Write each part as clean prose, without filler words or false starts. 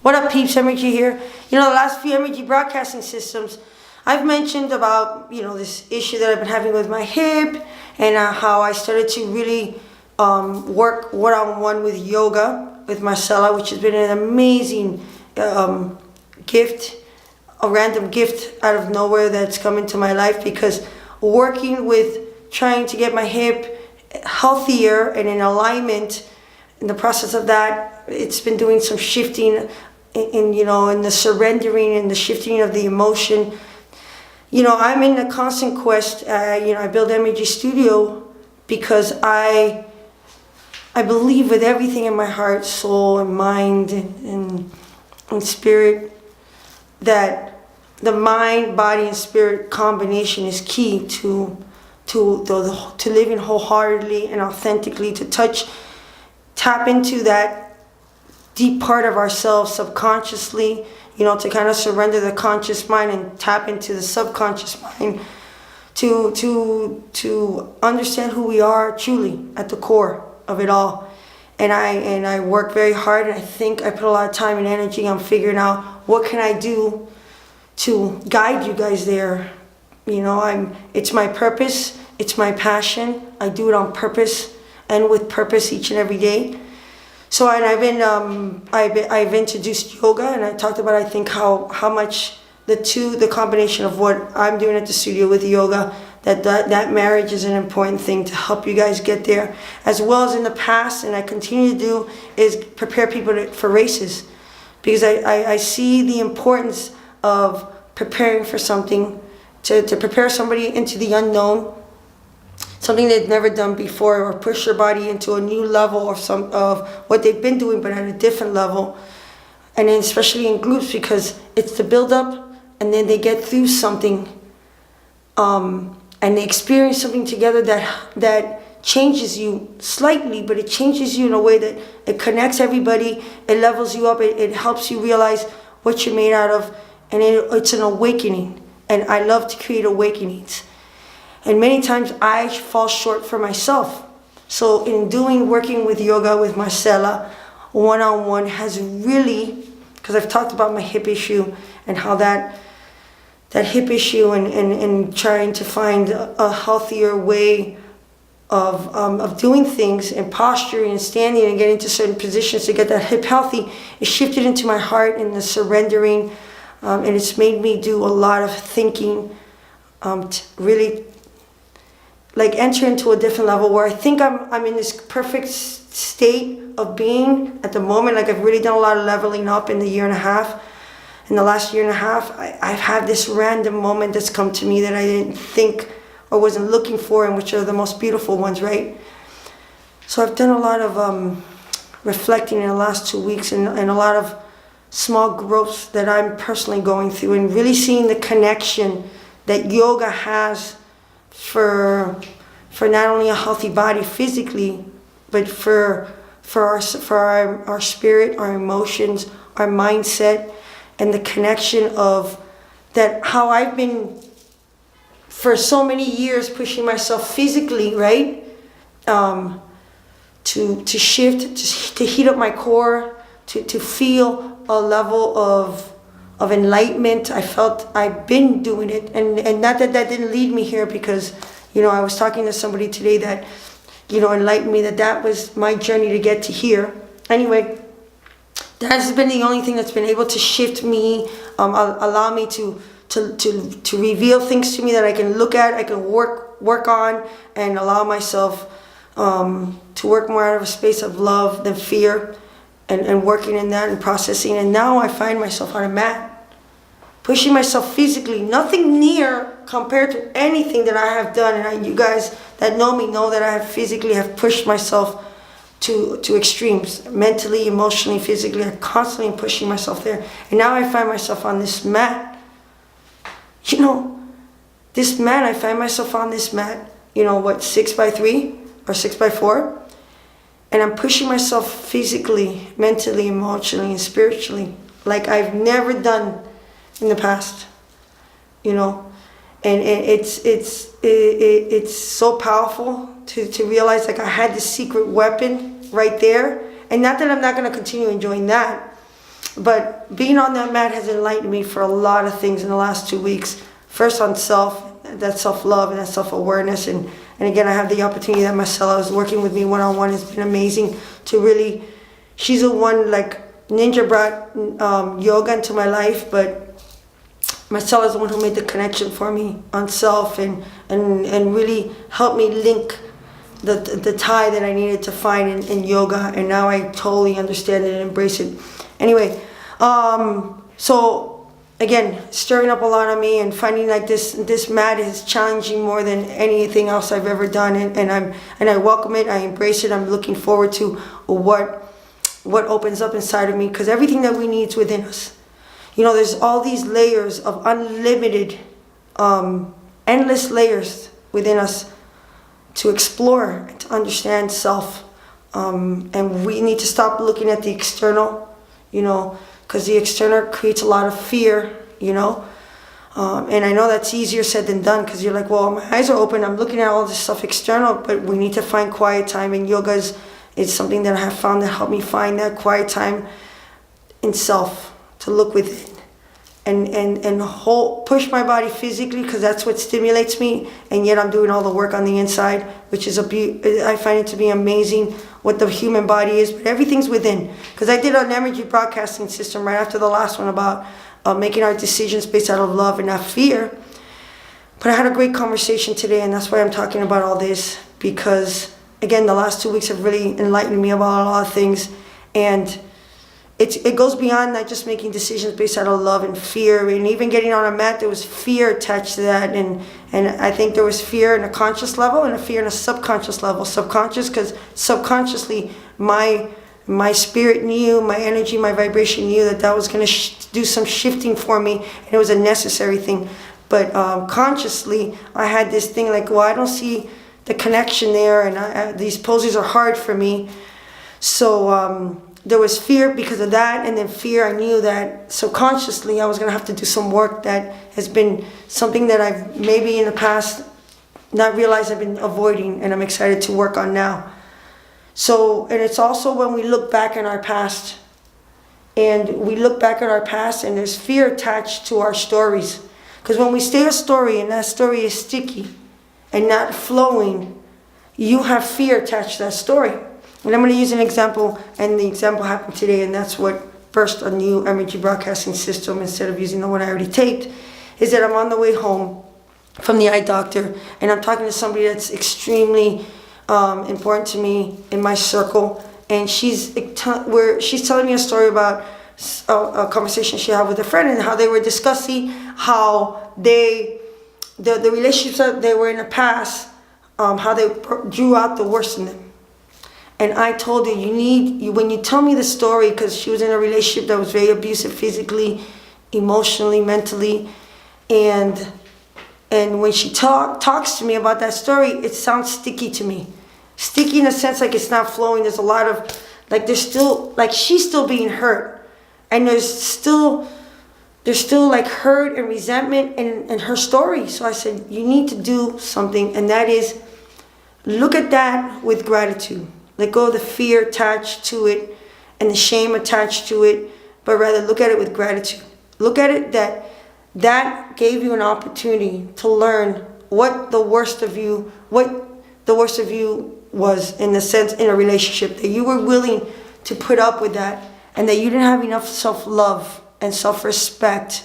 What up, peeps? Energy here. The last few energy broadcasting systems, I've mentioned about, this issue that I've been having with my hip and how I started to really work one-on-one with yoga with Marcella, which has been an amazing gift, a random gift out of nowhere that's come into my life, because working with trying to get my hip healthier and in alignment, in the process of that, it's been doing some shifting in the surrendering and the shifting of the emotion. I'm in a constant quest. I build Energy Studio because I believe with everything in my heart, soul, and mind, and spirit, that the mind, body, and spirit combination is key to living wholeheartedly and authentically, to tap into that deep part of ourselves subconsciously, to kind of surrender the conscious mind and tap into the subconscious mind, to understand who we are truly at the core of it all. And I work very hard, and I think I put a lot of time and energy on figuring out what can I do to guide you guys there. It's my purpose, it's my passion. I do it on purpose and with purpose each and every day. So, and I've introduced yoga, and I talked about, I think, how much the combination of what I'm doing at the studio with yoga, that marriage is an important thing to help you guys get there, as well as in the past, and I continue to do, is prepare people for races, because I see the importance of preparing for something, to prepare somebody into the unknown, something they've never done before, or push your body into a new level of what they've been doing, but at a different level. And then especially in groups, because it's the build up, and then they get through something, and they experience something together that changes you slightly, but it changes you in a way that it connects everybody, it levels you up, it helps you realize what you're made out of, and it's an awakening. And I love to create awakenings. And many times I fall short for myself. So in working with yoga with Marcella, one-on-one has really, because I've talked about my hip issue and how that hip issue and trying to find a healthier way of doing things, and posturing and standing and getting to certain positions to get that hip healthy, it shifted into my heart and the surrendering, and it's made me do a lot of thinking, to really enter into a different level where I think I'm in this perfect state of being at the moment. I've really done a lot of leveling up in the last year and a half. I've had this random moment that's come to me that I didn't think or wasn't looking for, and which are the most beautiful ones, right? So I've done a lot of reflecting in the last 2 weeks, and a lot of small growths that I'm personally going through, and really seeing the connection that yoga has for not only a healthy body physically, but for our spirit, our emotions, our mindset, and the connection of that, how I've been for so many years pushing myself physically, right? To shift, to heat up my core, to feel a level of enlightenment. I felt I've been doing it, and not that didn't lead me here, because I was talking to somebody today that enlightened me that was my journey to get to here. Anyway, that has been the only thing that's been able to shift me, allow me to reveal things to me that I can look at, I can work on, and allow myself to work more out of a space of love than fear, and working in that and processing. And now I find myself on a mat, pushing myself physically, nothing near compared to anything that I have done. And you guys that know me know that I have physically pushed myself to extremes, mentally, emotionally, physically. I'm constantly pushing myself there. And now I find myself on this mat. I find myself on this mat, 6x3 or 6x4. And I'm pushing myself physically, mentally, emotionally, and spiritually, like I've never done in the past, and it's so powerful to realize I had this secret weapon right there. And not that I'm not going to continue enjoying that, But being on that mat has enlightened me for a lot of things in the last 2 weeks. First on that self-love and that self-awareness. And again, I have the opportunity that Marcella is working with me one-on-one. It's been amazing to really, she's the one, like, Ninja brought yoga into my life, but Marcella is the one who made the connection for me on self and really helped me link the tie that I needed to find in yoga. And now I totally understand it and embrace it. Anyway, so again, stirring up a lot on me and finding like this mat is challenging more than anything else I've ever done, and I welcome it. I embrace it. I'm looking forward to what opens up inside of me, because everything that we need is within us. You know, there's all these layers of unlimited, endless layers within us to explore and to understand self, and we need to stop looking at the external. You know, because the external creates a lot of fear, you know. And I know that's easier said than done, because you're like, well, my eyes are open, I'm looking at all this stuff external, but we need to find quiet time, and yoga is something that I have found that helped me find that quiet time in self, to look within and push my body physically, because that's what stimulates me, and yet I'm doing all the work on the inside, which is I find it to be amazing what the human body is, but everything's within. Because I did an energy broadcasting system right after the last one about making our decisions based out of love and not fear. But I had a great conversation today, and that's why I'm talking about all this, because again, the last 2 weeks have really enlightened me about a lot of things, and it goes beyond not just making decisions based out of love and fear. And even getting on a mat, there was fear attached to that, and I think there was fear in a conscious level and a fear in a subconscious level. Subconscious, because subconsciously my spirit knew, my energy, my vibration knew that was going to do some shifting for me, and it was a necessary thing. But consciously, I had this thing like, well, I don't see the connection there, and these poses are hard for me. So there was fear because of that, and then fear, I knew that subconsciously I was going to have to do some work that has been something that I've maybe in the past not realized I've been avoiding, and I'm excited to work on now. So, and it's also when we look back in our past, and there's fear attached to our stories. Because when we stay a story and that story is sticky and not flowing, you have fear attached to that story. And I'm going to use an example, and the example happened today, and that's what burst a new energy broadcasting system instead of using the one I already taped, is that I'm on the way home from the eye doctor, and I'm talking to somebody that's extremely important to me in my circle, and she's telling me a story about a conversation she had with a friend, and how they were discussing how the relationships that they were in the past, how they drew out the worst in them. And I told her, when you tell me the story, because she was in a relationship that was very abusive physically, emotionally, mentally, and when she talks to me about that story, it sounds sticky to me. Sticky in a sense like it's not flowing. There's a lot of, like she's still being hurt. And there's still like hurt and resentment in her story. So I said, you need to do something, and that is look at that with gratitude. Let go of the fear attached to it and the shame attached to it, but rather look at it with gratitude. Look at it that gave you an opportunity to learn what the worst of you was, in the sense, in a relationship, that you were willing to put up with that, and that you didn't have enough self-love and self-respect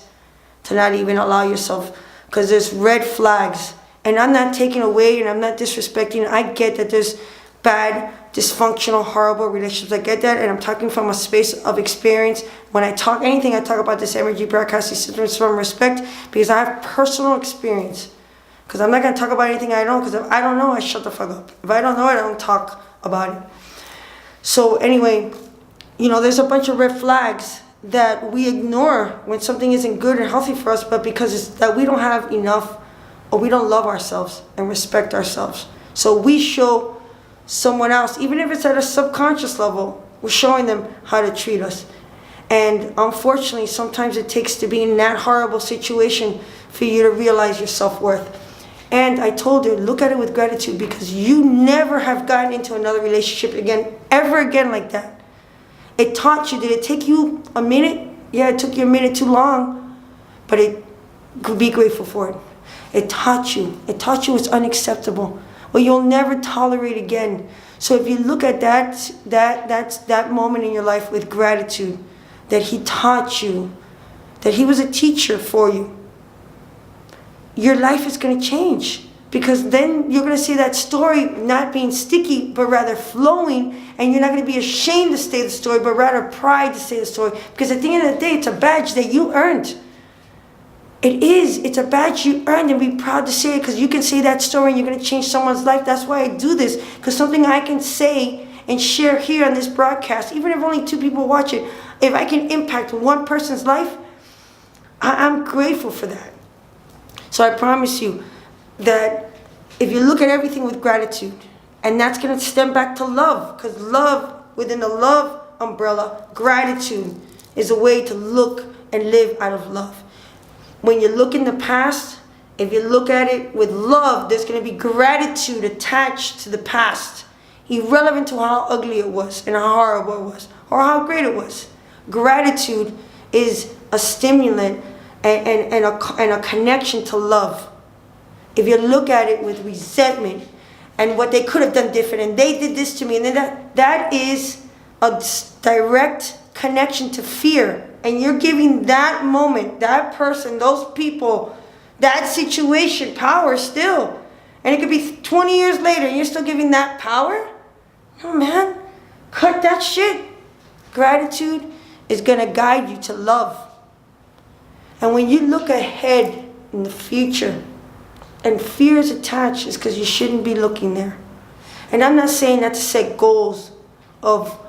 to not even allow yourself, because there's red flags. And I'm not taking away, and I'm not disrespecting. I get that there's bad, dysfunctional, horrible relationships. I get that, and I'm talking from a space of experience. When I talk anything, I talk about this energy broadcasting system from respect, because I have personal experience. Because I'm not going to talk about anything I don't, because if I don't know, I shut the fuck up. If I don't know it, I don't talk about it. So anyway, there's a bunch of red flags that we ignore when something isn't good and healthy for us, but because it's that we don't have enough, or we don't love ourselves and respect ourselves. So we show someone else, even if it's at a subconscious level, we're showing them how to treat us. And unfortunately, sometimes it takes to be in that horrible situation for you to realize your self-worth. And I told her, look at it with gratitude, because you never have gotten into another relationship ever again like that. It taught you. Did it take you a minute? Yeah, it took you a minute too long, but it could be grateful for it. It taught you. It taught you it's unacceptable. Well, you'll never tolerate again. So if you look at that moment in your life with gratitude, that he taught you, that he was a teacher for you, your life is going to change. Because then you're going to see that story not being sticky, but rather flowing. And you're not going to be ashamed to say the story, but rather pride to say the story. Because at the end of the day, it's a badge that you earned. It is. It's a badge you earned, and be proud to say it, because you can say that story and you're going to change someone's life. That's why I do this. Because something I can say and share here on this broadcast, even if only 2 people watch it, if I can impact one person's life, I'm grateful for that. So I promise you that if you look at everything with gratitude, and that's going to stem back to love, because love, within the love umbrella, gratitude is a way to look and live out of love. When you look in the past, if you look at it with love, there's going to be gratitude attached to the past, irrelevant to how ugly it was and how horrible it was or how great it was. Gratitude is a stimulant and a connection to love. If you look at it with resentment and what they could have done different, and they did this to me, and then that is a direct connection to fear. And you're giving that moment, that person, those people, that situation power still. And it could be 20 years later and you're still giving that power? No, man. Cut that shit. Gratitude is going to guide you to love. And when you look ahead in the future, and fear is attached, is because you shouldn't be looking there. And I'm not saying that to set goals of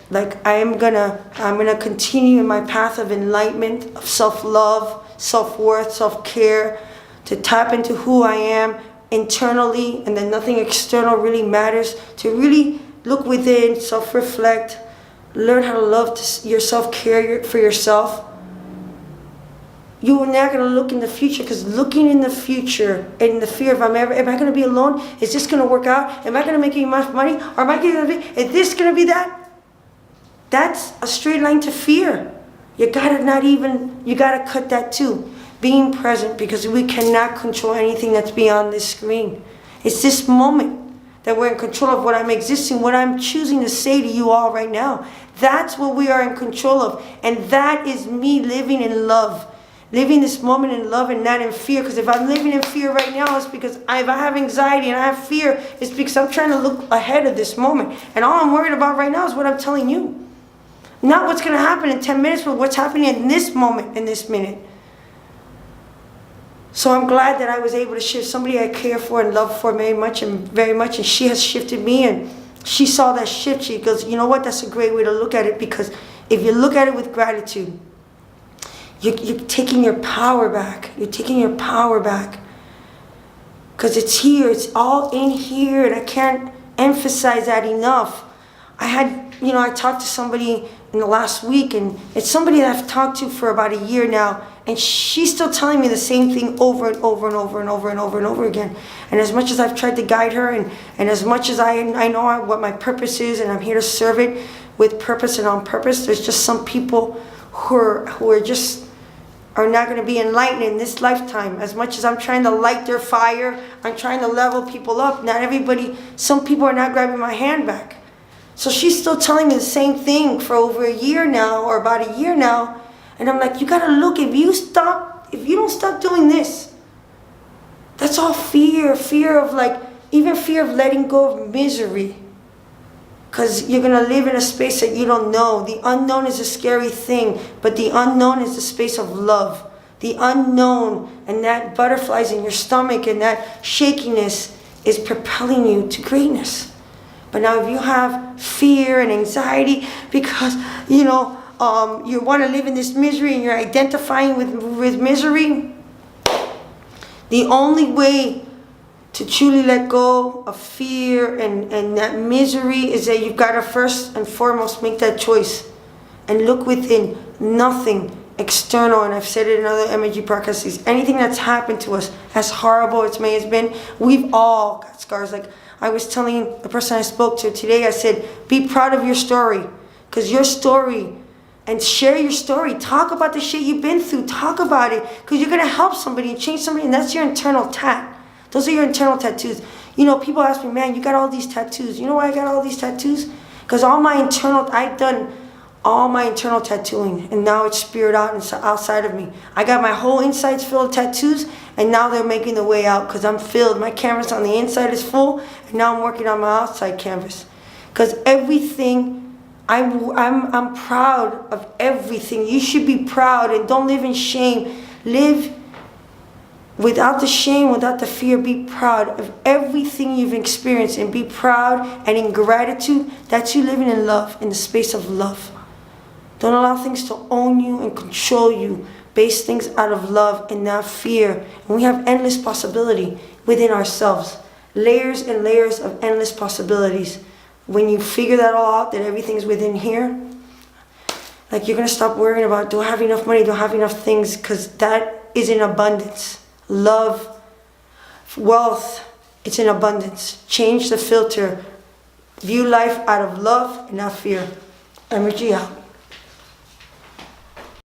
like I'm gonna continue in my path of enlightenment, of self-love, self-worth, self-care, to tap into who I am internally, and then nothing external really matters, to really look within, self-reflect, learn how to love yourself, care for yourself. You are not going to look in the future, because looking in the future and the fear of am I going to be alone? Is this going to work out? Am I going to make enough money? Or am I going to be, is this going to be that? That's a straight line to fear. You got to cut that too. Being present, because we cannot control anything that's beyond this screen. It's this moment that we're in control of, what I'm existing, what I'm choosing to say to you all right now. That's what we are in control of. And that is me living in love. Living this moment in love and not in fear. Because if I'm living in fear right now, it's because if I have anxiety and I have fear, it's because I'm trying to look ahead of this moment. And all I'm worried about right now is what I'm telling you. Not what's going to happen in 10 minutes, but what's happening in this moment, in this minute. So I'm glad that I was able to shift somebody I care for and love for very much, and she has shifted me, and she saw that shift. She goes, you know what, that's a great way to look at it, because if you look at it with gratitude, you're taking your power back. You're taking your power back. Because it's here. It's all in here. And I can't emphasize that enough. I talked to somebody in the last week. And it's somebody that I've talked to for about a year now. And she's still telling me the same thing over and over and over and over and over and over again. And as much as I've tried to guide her, and as much as I know what my purpose is, and I'm here to serve it with purpose and on purpose, there's just some people who are not going to be enlightened in this lifetime. As much as I'm trying to light their fire, I'm trying to level people up. Some people are not grabbing my hand back. So she's still telling me the same thing for over a year now, or about a year now. And I'm like, you got to look, if you don't stop doing this, that's all fear of even fear of letting go of misery. Because you're going to live in a space that you don't know. The unknown is a scary thing, but the unknown is the space of love. The unknown, and that butterflies in your stomach and that shakiness is propelling you to greatness. But now if you have fear and anxiety because, you want to live in this misery and you're identifying with misery, the only way to truly let go of fear and that misery is that you've got to first and foremost make that choice and look within. Nothing external, and I've said it in other MG podcasts, anything that's happened to us, as horrible as may have been, we've all got scars. Like I was telling the person I spoke to today, I said, be proud of your story. Because your story, and share your story. Talk about the shit you've been through. Talk about it. Because you're going to help somebody and change somebody. And that's your internal tat. Those are your internal tattoos. You know, people ask me, man, you got all these tattoos. You know why I got all these tattoos? Because I've done all my internal tattooing. And now it's speared out outside of me. I got my whole insides filled with tattoos. And now they're making the way out because I'm filled. My canvas on the inside is full. And now I'm working on my outside canvas. Because everything... I'm proud of everything. You should be proud and don't live in shame. Live without the shame, without the fear. Be proud of everything you've experienced and be proud and in gratitude that you're living in love, in the space of love. Don't allow things to own you and control you. Base things out of love and not fear. And we have endless possibility within ourselves. Layers and layers of endless possibilities. When you figure that all out, that everything's within here, like you're going to stop worrying about, do I have enough money, do I have enough things, because that is in abundance. Love, wealth, it's in abundance. Change the filter. View life out of love and not fear. Energy out.